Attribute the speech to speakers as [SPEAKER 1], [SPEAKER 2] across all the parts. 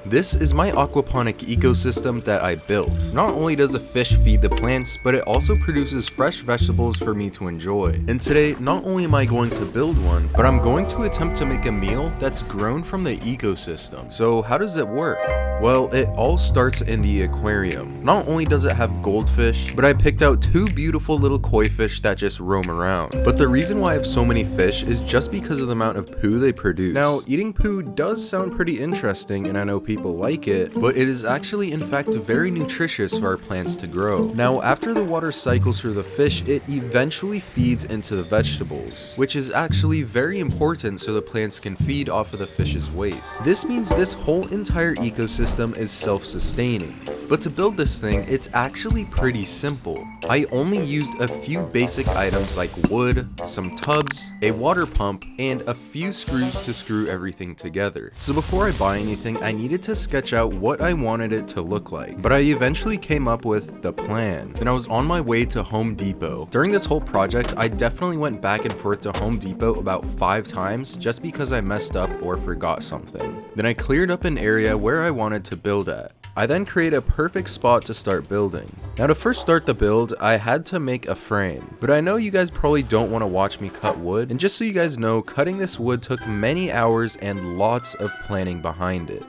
[SPEAKER 1] This is my aquaponic ecosystem that I built. Not only does a fish feed the plants, but it also produces fresh vegetables for me to enjoy. And today, not only am I going to build one, but I'm going to attempt to make a meal that's grown from the ecosystem. So how does it work? Well, it all starts in the aquarium. Not only does it have goldfish, but I picked out two beautiful little koi fish that just roam around. But the reason why I have so many fish is just because of the amount of poo they produce. Now, eating poo does sound pretty interesting, and I know people like it, but it is actually in fact very nutritious for our plants to grow. Now, after the water cycles through the fish, it eventually feeds into the vegetables, which is actually very important so the plants can feed off of the fish's waste. This means this whole entire ecosystem is self-sustaining. But to build this thing, it's actually pretty simple. I only used a few basic items like wood, some tubs, a water pump, and a few screws to screw everything together. So before I buy anything, I needed to sketch out what I wanted it to look like. But I eventually came up with the plan. Then I was on my way to Home Depot. During this whole project, I definitely went back and forth to Home Depot about 5 times just because I messed up or forgot something. Then I cleared up an area where I wanted to build at. I then create a perfect spot to start building. Now to first start the build, I had to make a frame, but I know you guys probably don't want to watch me cut wood, and just so you guys know, cutting this wood took many hours and lots of planning behind it.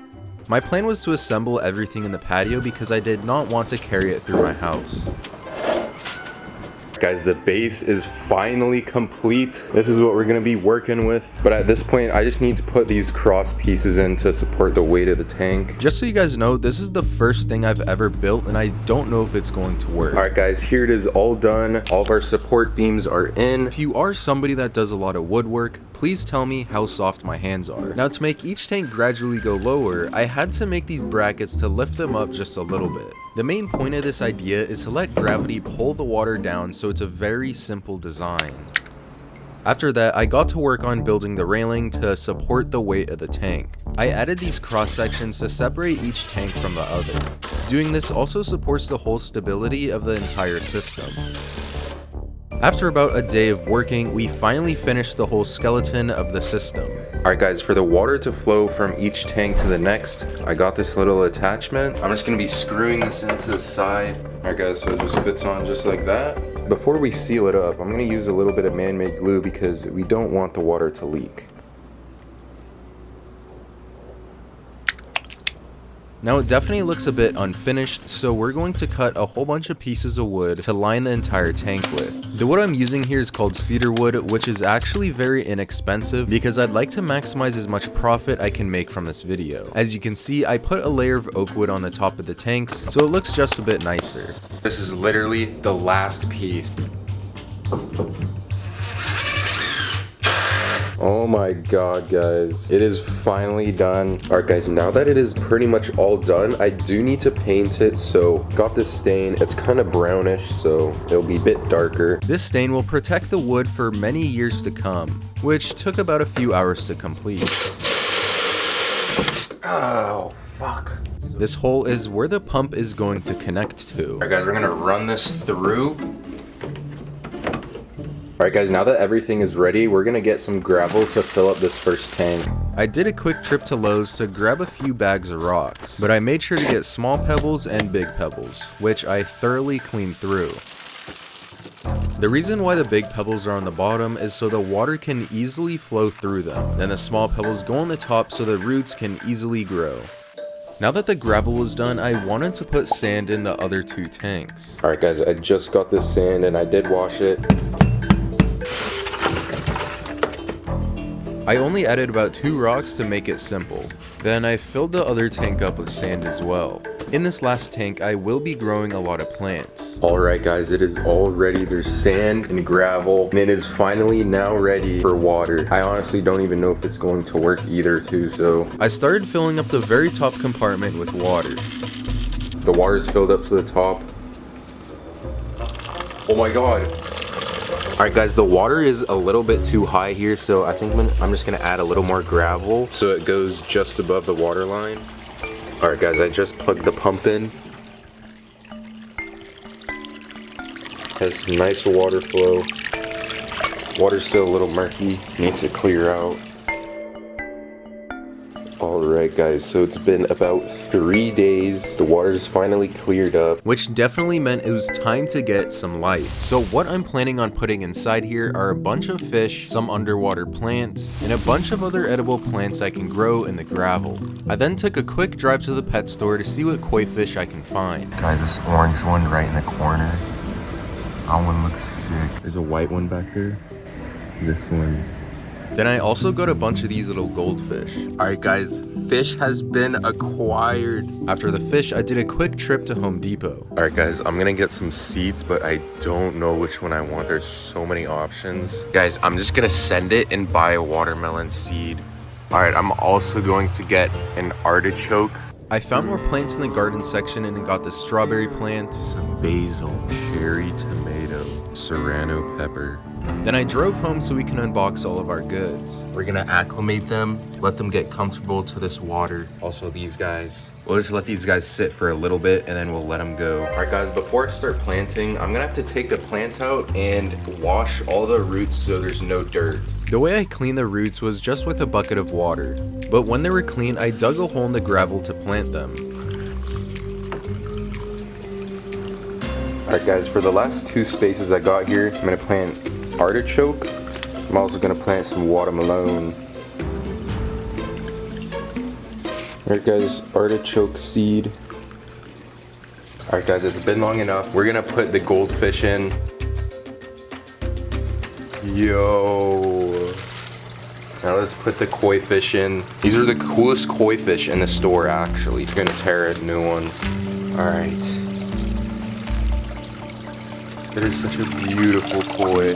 [SPEAKER 1] My plan was to assemble everything in the patio because I did not want to carry it through my house. Guys, the base is finally complete. This is what we're gonna be working with. But at this point, I just need to put these cross pieces in to support the weight of the tank. Just so you guys know, this is the first thing I've ever built, and I don't know if it's going to work. All right, guys, here it is all done. All of our support beams are in. If you are somebody that does a lot of woodwork, please tell me how soft my hands are. Now, to make each tank gradually go lower, I had to make these brackets to lift them up just a little bit. The main point of this idea is to let gravity pull the water down, so it's a very simple design. After that, I got to work on building the railing to support the weight of the tank. I added these cross sections to separate each tank from the other. Doing this also supports the whole stability of the entire system. After about a day of working, we finally finished the whole skeleton of the system. Alright guys, for the water to flow from each tank to the next, I got this little attachment. I'm just going to be screwing this into the side. Alright guys, so it just fits on just like that. Before we seal it up, I'm going to use a little bit of man-made glue because we don't want the water to leak. Now it definitely looks a bit unfinished, so we're going to cut a whole bunch of pieces of wood to line the entire tank with. The wood I'm using here is called cedar wood, which is actually very inexpensive because I'd like to maximize as much profit I can make from this video. As you can see, I put a layer of oak wood on the top of the tanks, so it looks just a bit nicer. This is literally the last piece. Oh my god, guys, it is finally done. Alright guys, now that it is pretty much all done, I do need to paint it. So got this stain, it's kind of brownish, so it'll be a bit darker. This stain will protect the wood for many years to come, which took about a few hours to complete. Oh fuck. This hole is where the pump is going to connect to. Alright guys, we're gonna run this through. Alright guys, now that everything is ready, we're gonna get some gravel to fill up this first tank. I did a quick trip to Lowe's to grab a few bags of rocks, but I made sure to get small pebbles and big pebbles, which I thoroughly cleaned through. The reason why the big pebbles are on the bottom is so the water can easily flow through them. Then the small pebbles go on the top so the roots can easily grow. Now that the gravel was done, I wanted to put sand in the other 2 tanks. Alright guys, I just got this sand and I did wash it. I only added about 2 rocks to make it simple. Then I filled the other tank up with sand as well. In this last tank, I will be growing a lot of plants. Alright guys, it is all ready. There's sand and gravel, and it is finally now ready for water. I honestly don't even know if it's going to work either too, so I started filling up the very top compartment with water. The water is filled up to the top. Oh my god. Alright guys, the water is a little bit too high here, so I think I'm just going to add a little more gravel so it goes just above the water line. Alright guys, I just plugged the pump in. Has some nice water flow. Water's still a little murky, needs to clear out. All
[SPEAKER 2] Alright guys, so it's been about 3 days. The water's finally cleared up.
[SPEAKER 1] Which definitely meant it was time to get some life. So what I'm planning on putting inside here are a bunch of fish, some underwater plants, and a bunch of other edible plants I can grow in the gravel. I then took a quick drive to the pet store to see what koi fish I can find. Guys, this orange one right in the corner. That one looks sick. There's a white one back there. This one. Then I also got a bunch of these little goldfish. Alright guys, fish has been acquired. After the fish, I did a quick trip to Home Depot. Alright guys, I'm gonna get some seeds, but I don't know which one I want. There's so many options. Guys, I'm just gonna send it and buy a watermelon seed. Alright, I'm also going to get an artichoke. I found more plants in the garden section and got the strawberry plant, some basil, cherry tomato, serrano pepper. Then I drove home so we can unbox all of our goods. We're gonna acclimate them, let them get comfortable to this water. Also these guys. We'll just let these guys sit for a little bit and then we'll let them go. Alright guys, before I start planting, I'm gonna have to take the plant out and wash all the roots so there's no dirt. The way I cleaned the roots was just with a bucket of water. But when they were clean, I dug a hole in the gravel to plant them.
[SPEAKER 2] Alright guys, for the last 2 spaces I got here, I'm gonna plant artichoke. I'm also gonna plant some watermelon. Alright guys, artichoke seed. Alright guys, it's been long enough. We're gonna put the goldfish in. Yo. Now let's put the koi fish in. These are the coolest koi fish in the store actually. We're gonna tear a new one. Alright. That is such a beautiful koi.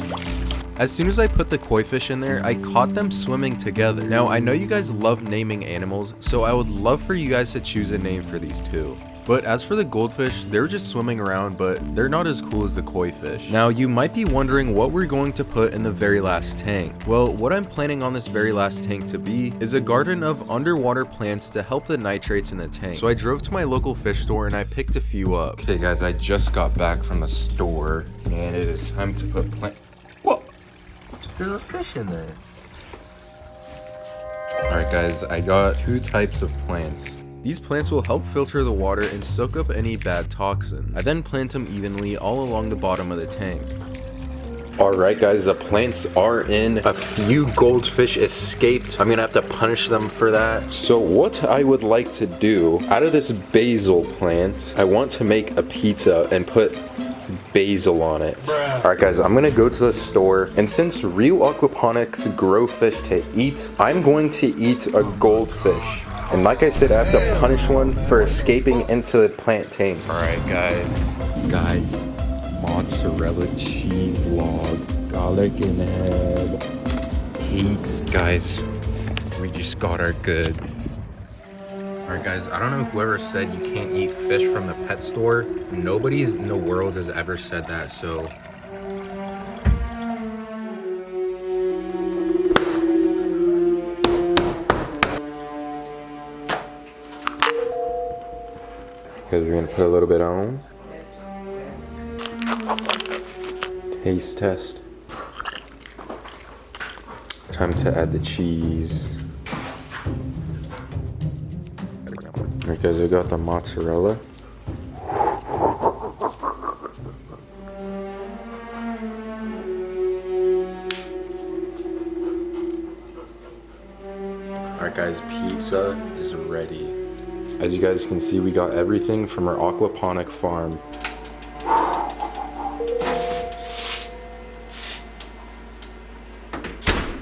[SPEAKER 1] As soon as I put the koi fish in there, I caught them swimming together. Now, I know you guys love naming animals, so I would love for you guys to choose a name for these two. But as for the goldfish, they're just swimming around, but they're not as cool as the koi fish. Now, you might be wondering what we're going to put in the very last tank. Well, what I'm planning on this very last tank to be is a garden of underwater plants to help the nitrates in the tank. So I drove to my local fish store and I picked a few up. Okay guys, I just got back from the store and it is time to put Whoa! There's a fish in there. Alright guys, I got 2 types of plants. These plants will help filter the water and soak up any bad toxins. I then plant them evenly all along the bottom of the tank.
[SPEAKER 2] Alright guys, the plants are in. A few goldfish escaped. I'm gonna have to punish them for that. So what I would like to do, out of this basil plant, I want to make a pizza and put basil on it. Alright guys, I'm gonna go to the store, and since real aquaponics grow fish to eat, I'm going to eat a goldfish. And like I said, I have to punish one for escaping into the plant tank. Alright guys, mozzarella cheese log, garlic in head, heat. Guys, we just got our goods. Alright guys, I don't know whoever said you can't eat fish from the pet store. Nobody in the world has ever said that, so... Because we're gonna put a little bit on. Taste test. Time to add the cheese. Alright guys, I got the mozzarella. Alright guys, pizza is ready. As you guys can see, we got everything from our aquaponic farm.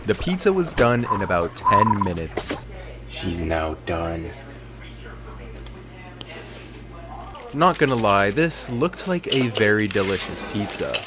[SPEAKER 1] The pizza was done in about 10 minutes.
[SPEAKER 2] She's now done.
[SPEAKER 1] Not gonna lie, this looked like a very delicious pizza.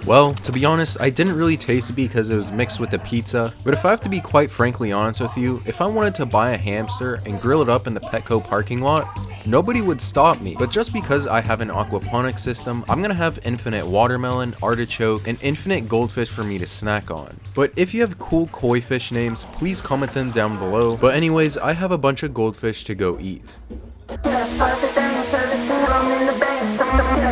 [SPEAKER 1] Well, to be honest, I didn't really taste it because it was mixed with the pizza, but if I have to be quite frankly honest with you, if I wanted to buy a hamster and grill it up in the Petco parking lot, nobody would stop me. But just because I have an aquaponics system, I'm gonna have infinite watermelon, artichoke, and infinite goldfish for me to snack on. But if you have cool koi fish names, please comment them down below. But anyways, I have a bunch of goldfish to go eat.